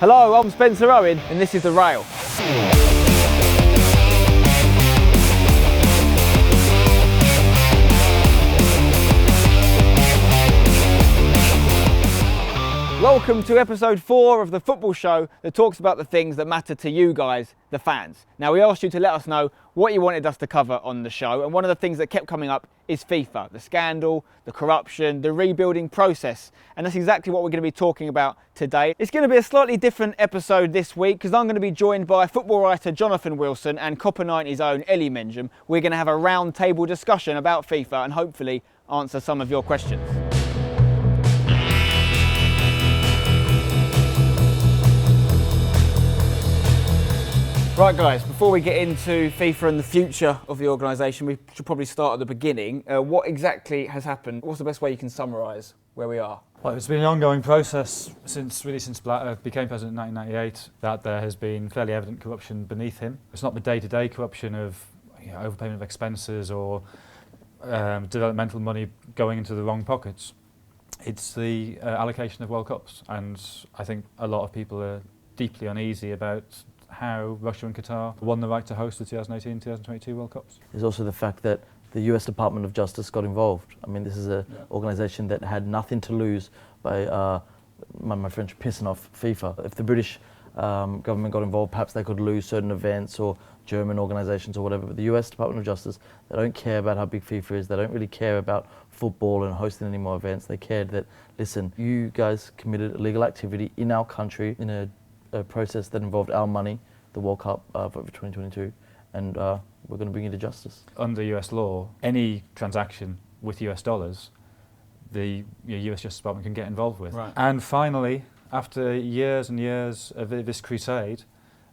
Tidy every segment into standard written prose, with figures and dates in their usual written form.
Hello, I'm Spencer Owen and this is The Rail. Welcome to episode 4 of the football show that talks about the things that matter to you guys, the fans. Now, we asked you to let us know what you wanted us to cover on the show, and one of the things that kept coming up is FIFA, the scandal, the corruption, the rebuilding process, and that's exactly what we're going to be talking about today. It's going to be a slightly different episode this week because I'm going to be joined by football writer Jonathan Wilson and Copper 90's own Ellie Menjum. We're going to have a round table discussion about FIFA and hopefully answer some of your questions. Right guys, before we get into FIFA and the future of the organisation, we should probably start at the beginning. What exactly has happened? What's the best way you can summarise where we are? Well, it's been an ongoing process since Blatter became president in 1998 that there has been fairly evident corruption beneath him. It's not the day-to-day corruption of overpayment of expenses or developmental money going into the wrong pockets. It's the allocation of World Cups, and I think a lot of people are deeply uneasy about how Russia and Qatar won the right to host the 2018 and 2022 World Cups. There's also the fact that the US Department of Justice got involved. I mean, this is an organisation that had nothing to lose by, my French, pissing off FIFA. If the British government got involved, perhaps they could lose certain events, or German organisations or whatever. But the US Department of Justice, they don't care about how big FIFA is. They don't really care about football and hosting any more events. They cared that, listen, you guys committed illegal activity in our country in a process that involved our money, the World Cup for 2022, and we're going to bring you to justice. Under US law, any transaction with US dollars, the US Justice Department can get involved with. Right. And finally, after years and years of this crusade,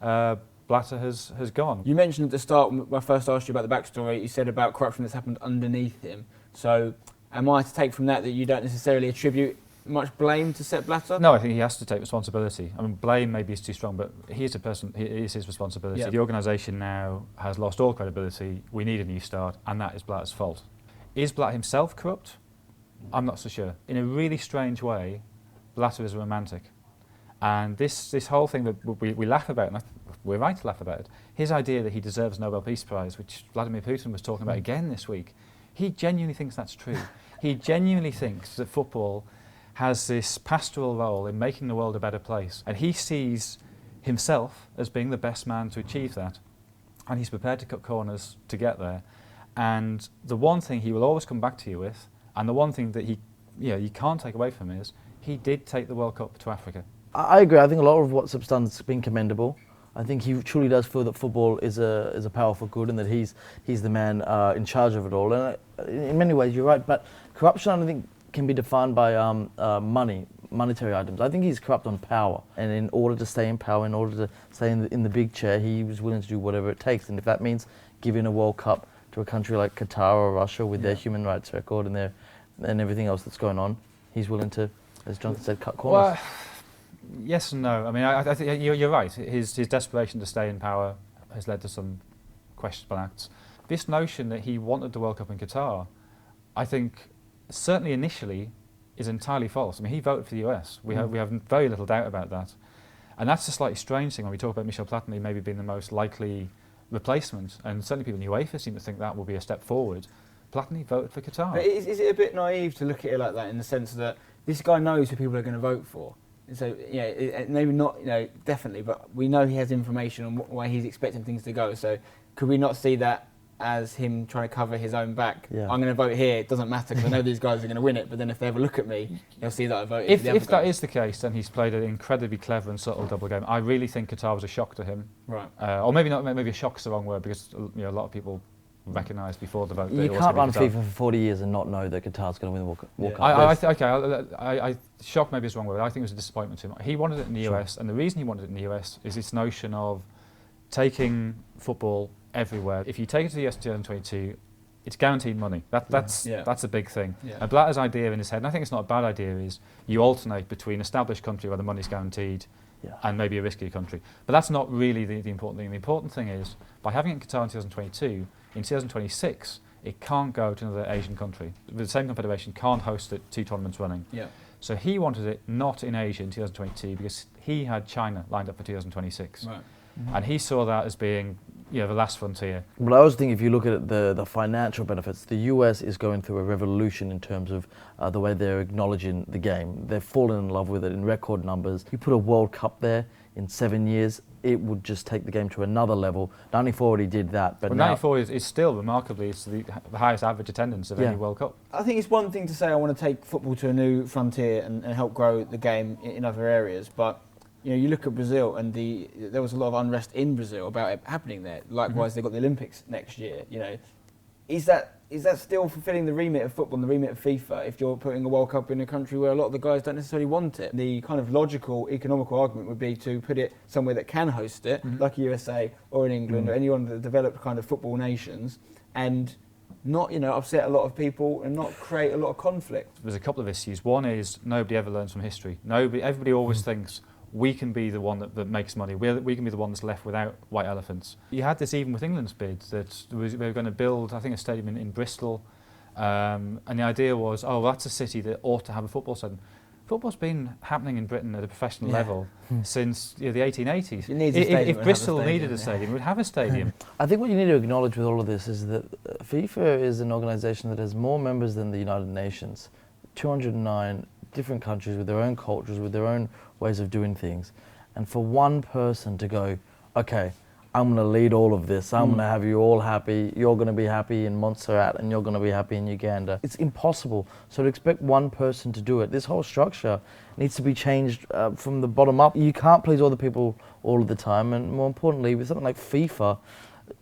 Blatter has gone. You mentioned at the start, when I first asked you about the backstory, you said about corruption that's happened underneath him. So am I to take from that you don't necessarily attribute much blame to Sepp Blatter? No, I think he has to take responsibility. I mean, blame maybe is too strong, but he is a person, it is his responsibility. Yep. The organisation now has lost all credibility. We need a new start, and that is Blatter's fault. Is Blatter himself corrupt? I'm not so sure. In a really strange way, Blatter is a romantic. And this whole thing that we laugh about, and we're right to laugh about it, his idea that he deserves a Nobel Peace Prize, which Vladimir Putin was talking about again this week, he genuinely thinks that's true. He genuinely thinks that football has this pastoral role in making the world a better place, and he sees himself as being the best man to achieve that, and he's prepared to cut corners to get there. And the one thing he will always come back to you with, and the one thing that you can't take away from him, is he did take the World Cup to Africa. I agree. I think a lot of what Sepp's done has been commendable. I think he truly does feel that football is a powerful good, and that he's the man in charge of it all. And in many ways, you're right. But corruption, I don't think, can be defined by monetary items. I think he's corrupt on power, and in order to stay in power, in order to stay in the big chair, he was willing to do whatever it takes. And if that means giving a World Cup to a country like Qatar or Russia with their human rights record and everything else that's going on, he's willing to, as Jonathan said, cut corners. Well, yes and no. I mean, I think you're right. His desperation to stay in power has led to some questionable acts. This notion that he wanted the World Cup in Qatar, I think, certainly initially, is entirely false. I mean, he voted for the US. We have very little doubt about that. And that's a slightly strange thing when we talk about Michel Platini maybe being the most likely replacement, and certainly people in UEFA seem to think that will be a step forward. Platini voted for Qatar. But is it a bit naive to look at it like that, in the sense that this guy knows who people are going to vote for? And so, maybe not, definitely, but we know he has information on why he's expecting things to go. So could we not see that as him trying to cover his own back? Yeah. I'm going to vote here, it doesn't matter because I know these guys are going to win it, but then if they ever look at me, they'll see that I voted for the other If that is the case, then he's played an incredibly clever and subtle double game. I really think Qatar was a shock to him. Right. Or maybe not, maybe a shock's the wrong word, because a lot of people recognised before the vote that you it was can't run Qatar. FIFA for 40 years and not know that Qatar's going to win the World Cup. Shock maybe is the wrong word. I think it was a disappointment to him. He wanted it in the US, and the reason he wanted it in the US is this notion of taking football everywhere. If you take it to the US in 2022, it's guaranteed money. That's a big thing. Yeah. And Blatter's idea in his head, and I think it's not a bad idea, is you alternate between established country where the money's guaranteed and maybe a riskier country. But that's not really the important thing. The important thing is, by having it in Qatar in 2022, in 2026, it can't go to another Asian country. The same confederation can't host it 2 tournaments running. Yeah. So he wanted it not in Asia in 2022 because he had China lined up for 2026. Right. And he saw that as being the last frontier. But I always think if you look at the financial benefits, the US is going through a revolution in terms of the way they're acknowledging the game. They've fallen in love with it in record numbers. You put a World Cup there in 7 years, it would just take the game to another level. 94 already did that, but Well, now 94 is still remarkably it's the highest average attendance of any World Cup. I think it's one thing to say I want to take football to a new frontier and help grow the game in other areas, but you look at Brazil and there was a lot of unrest in Brazil about it happening there. Likewise, they've got the Olympics next year. Is that still fulfilling the remit of football and the remit of FIFA if you're putting a World Cup in a country where a lot of the guys don't necessarily want it? The kind of logical, economical argument would be to put it somewhere that can host it, like USA or in England or any one of the developed kind of football nations, and not upset a lot of people and not create a lot of conflict. There's a couple of issues. One is nobody ever learns from history. Everybody always thinks we can be the one that makes money. We can be the one that's left without white elephants. You had this even with England's bid that they were going to build, I think, a stadium in Bristol, and the idea was, that's a city that ought to have a football stadium. Football's been happening in Britain at a professional level since the 1880s. If Bristol needed a stadium, it would have a stadium. I think what you need to acknowledge with all of this is that FIFA is an organisation that has more members than the United Nations. 209 different countries with their own cultures, with their own ways of doing things. And for one person to go, okay, I'm going to lead all of this. I'm going to have you all happy. You're going to be happy in Montserrat and you're going to be happy in Uganda. It's impossible. So to expect one person to do it, this whole structure needs to be changed from the bottom up. You can't please all the people all of the time. And more importantly, with something like FIFA,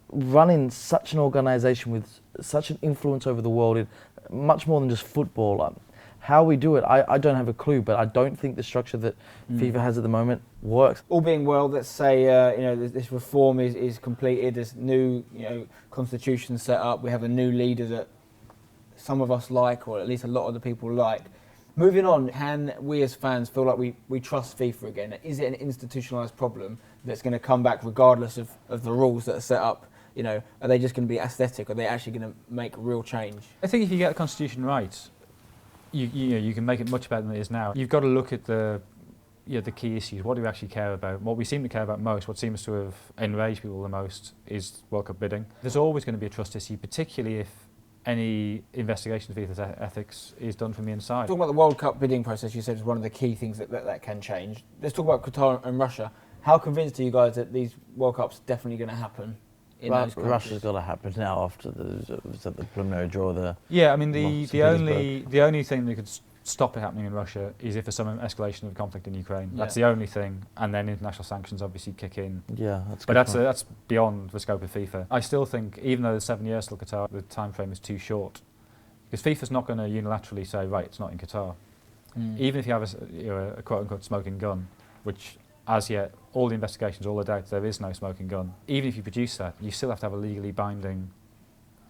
running such an organisation with such an influence over the world, in much more than just football, how we do it, I don't have a clue, but I don't think the structure that FIFA has at the moment works. All being well, let's say this reform is completed, there's new constitution set up, we have a new leader that some of us like, or at least a lot of the people like. Moving on, can we as fans feel like we trust FIFA again? Is it an institutionalised problem that's going to come back regardless of the rules that are set up? Are they just going to be aesthetic? Are they actually going to make real change? I think if you get the constitution right, you can make it much better than it is now. You've got to look at the key issues. What do we actually care about? What we seem to care about most, what seems to have enraged people the most, is World Cup bidding. There's always going to be a trust issue, particularly if any investigation of FIFA's ethics is done from the inside. Talking about the World Cup bidding process, you said is one of the key things that can change. Let's talk about Qatar and Russia. How convinced are you guys that these World Cups definitely going to happen? Russia's got to happen now after the preliminary draw there. Yeah, I mean the only thing that could stop it happening in Russia is if there's some escalation of conflict in Ukraine. That's the only thing, and then international sanctions obviously kick in. Yeah, that's beyond the scope of FIFA. I still think, even though the 7 years till Qatar, the time frame is too short, because FIFA's not going to unilaterally say, right, it's not in Qatar. Even if you have a quote unquote smoking gun, which as yet, all the investigations, all the doubt, there is no smoking gun. Even if you produce that, you still have to have a legally binding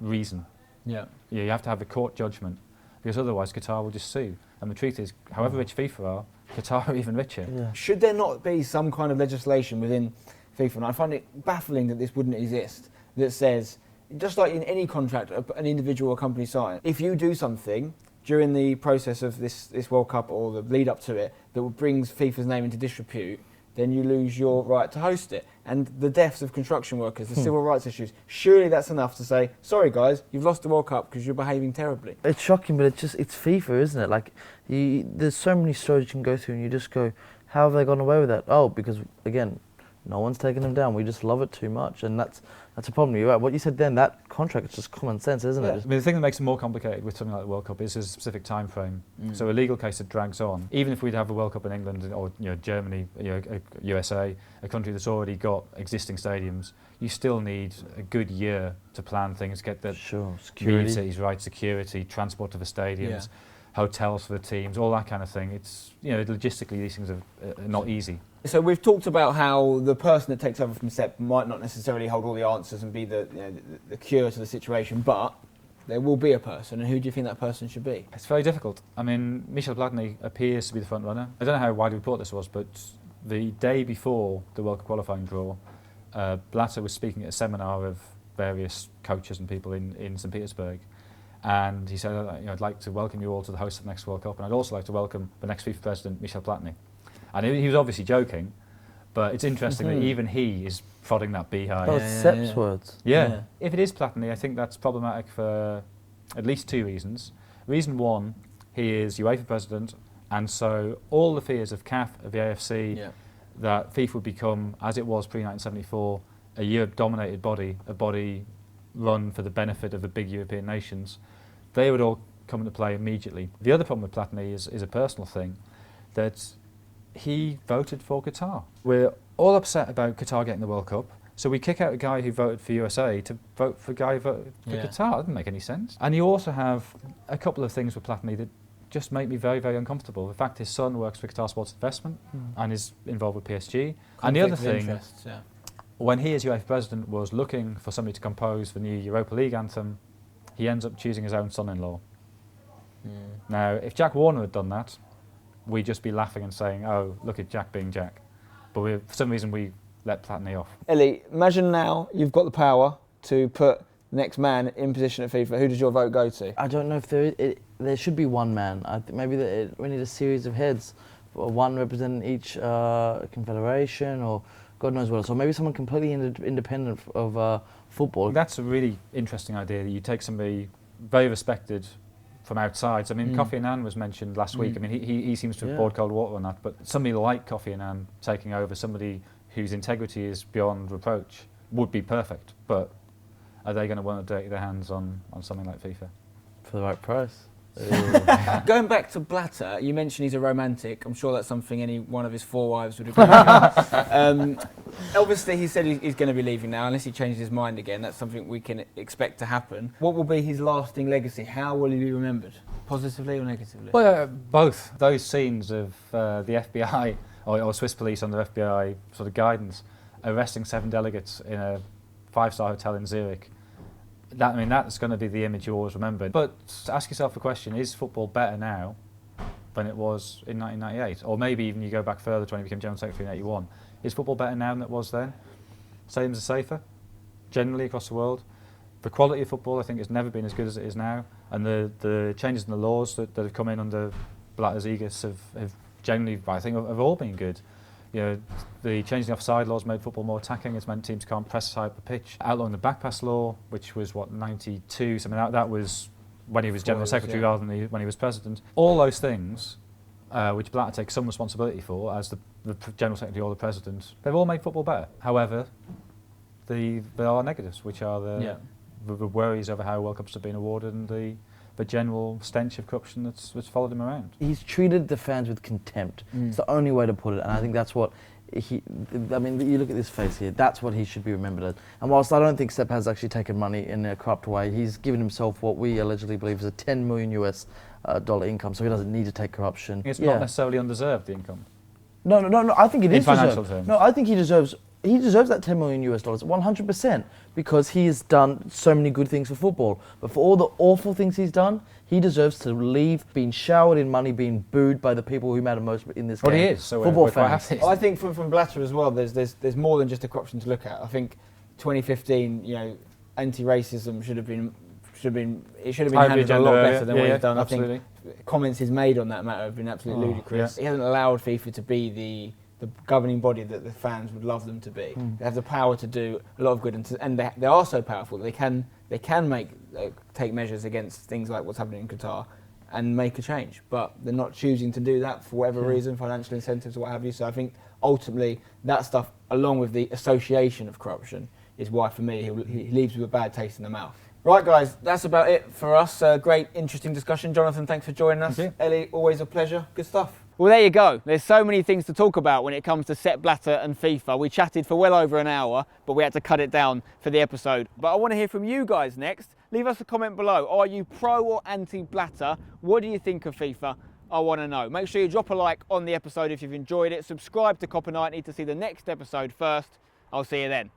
reason. Yeah. You have to have a court judgment, because otherwise Qatar will just sue. And the truth is, however rich FIFA are, Qatar are even richer. Yeah. Should there not be some kind of legislation within FIFA? And I find it baffling that this wouldn't exist, that says, just like in any contract an individual or company sign, if you do something during the process of this World Cup or the lead up to it that brings FIFA's name into disrepute, then you lose your right to host it. And the deaths of construction workers, the civil rights issues, surely that's enough to say, sorry guys, you've lost the World Cup because you're behaving terribly. It's shocking, but it's FIFA, isn't it? Like, there's so many stories you can go through and you just go, how have they gone away with that? Oh, because, again, no one's taken them down. We just love it too much, and that's a problem. You're right. What you said then, that contract is just common sense, isn't it? I mean, the thing that makes it more complicated with something like the World Cup is there's a specific time frame. So a legal case that drags on. Even if we'd have a World Cup in England or Germany, USA, a country that's already got existing stadiums, you still need a good year to plan things, get the communities right, security, transport to the stadiums, hotels for the teams, all that kind of thing. It's logistically these things are not easy. So we've talked about how the person that takes over from Sepp might not necessarily hold all the answers and be the cure to the situation, but there will be a person, and who do you think that person should be? It's very difficult. I mean, Michel Platini appears to be the front runner. I don't know how widely reported this was, but the day before the World Cup qualifying draw, Blatter was speaking at a seminar of various coaches and people in St. Petersburg, And he said, I'd like to welcome you all to the host of the next World Cup, and I'd also like to welcome the next FIFA president, Michel Platini. And he was obviously joking, but it's interesting that even he is prodding that beehive. That was Sepp's words. Yeah. If it is Platini, I think that's problematic for at least 2 reasons. Reason 1, he is UEFA president, and so all the fears of CAF, of the AFC, that FIFA would become, as it was pre-1974, a Europe-dominated body, a body run for the benefit of the big European nations, they would all come into play immediately. The other problem with Platini is a personal thing, that he voted for Qatar. We're all upset about Qatar getting the World Cup, so we kick out a guy who voted for USA to vote for a guy who voted for Qatar. That doesn't make any sense. And you also have a couple of things with Platini that just make me very, very uncomfortable. The fact his son works for Qatar Sports Investment and is involved with PSG. And the other thing, when he as UEFA president was looking for somebody to compose the new Europa League anthem, he ends up choosing his own son-in-law. Now, if Jack Warner had done that, we'd just be laughing and saying, oh, look at Jack being Jack. But for some reason we let Platini off. Ellie, imagine now you've got the power to put the next man in position at FIFA. Who does your vote go to? I don't know if there should be one man. I think maybe we need a series of heads, one representing each confederation or God knows what else. Or maybe someone completely independent of football. That's a really interesting idea, that you take somebody very respected from outside. So, I mean, Kofi Annan was mentioned last week. I mean, he seems to have poured cold water on that. But somebody like Kofi Annan taking over, somebody whose integrity is beyond reproach, would be perfect. But are they going to want to dirty their hands on something like FIFA? For the right price. Going back to Blatter, you mentioned he's a romantic. I'm sure that's something any one of his 4 wives would agree with. Obviously, he said he's going to be leaving now, unless he changes his mind again. That's something we can expect to happen. What will be his lasting legacy? How will he be remembered? Positively or negatively? Well, both. Those scenes of the FBI or Swiss police under FBI sort of guidance arresting 7 delegates in a 5-star hotel in Zurich. That's going to be the image you always remember. But ask yourself a question, is football better now than it was in 1998? Or maybe even you go back further to when he became General Secretary in 81. Is football better now than it was then? Same as safer, generally across the world. The quality of football, I think, has never been as good as it is now. And the changes in the laws that have come in under Blatter's aegis have generally, I think, have all been good. You know, the changing offside laws made football more attacking. It's meant teams can't press aside the pitch. Outlawing the back pass law, which was, 92? So, that was when he was General Secretary rather than when he was President. All those things, which Blatter takes some responsibility for as the General Secretary or the President, they've all made football better. However, there are negatives, which are the worries over how World Cups have been awarded and the general stench of corruption that's followed him around. He's treated the fans with contempt. It's the only way to put it, and I think that's what you look at this face here, that's what he should be remembered as. And whilst I don't think Sepp has actually taken money in a corrupt way, he's given himself what we allegedly believe is a $10 million US dollar income, so he doesn't need to take corruption. It's not necessarily undeserved, the income. No, I think it is in financial deserved. terms. No, I think he deserves that $10 million US dollars 100% because he has done so many good things for football. But for all the awful things he's done, he deserves to leave being showered in money, being booed by the people who matter most in this game. Well, he is. So football fans. I think from Blatter as well, there's more than just a corruption to look at. I think 2015, anti-racism should have been handled a lot better than what he's done. Absolutely. I think comments he's made on that matter have been absolutely ludicrous. He hasn't allowed FIFA to be the governing body that the fans would love them to be. They have the power to do a lot of good, and they are so powerful that they can take measures against things like what's happening in Qatar and make a change. But they're not choosing to do that for whatever reason, financial incentives or what have you. So I think ultimately that stuff, along with the association of corruption, is why for me he leaves with a bad taste in the mouth. Right, guys, that's about it for us. Great, interesting discussion. Jonathan, thanks for joining us. Thank you. Ellie, always a pleasure. Good stuff. Well, there you go. There's so many things to talk about when it comes to Sepp Blatter and FIFA. We chatted for well over an hour, but we had to cut it down for the episode. But I want to hear from you guys next. Leave us a comment below. Are you pro or anti-Blatter? What do you think of FIFA? I want to know. Make sure you drop a like on the episode if you've enjoyed it. Subscribe to Copper 90 to see the next episode first. I'll see you then.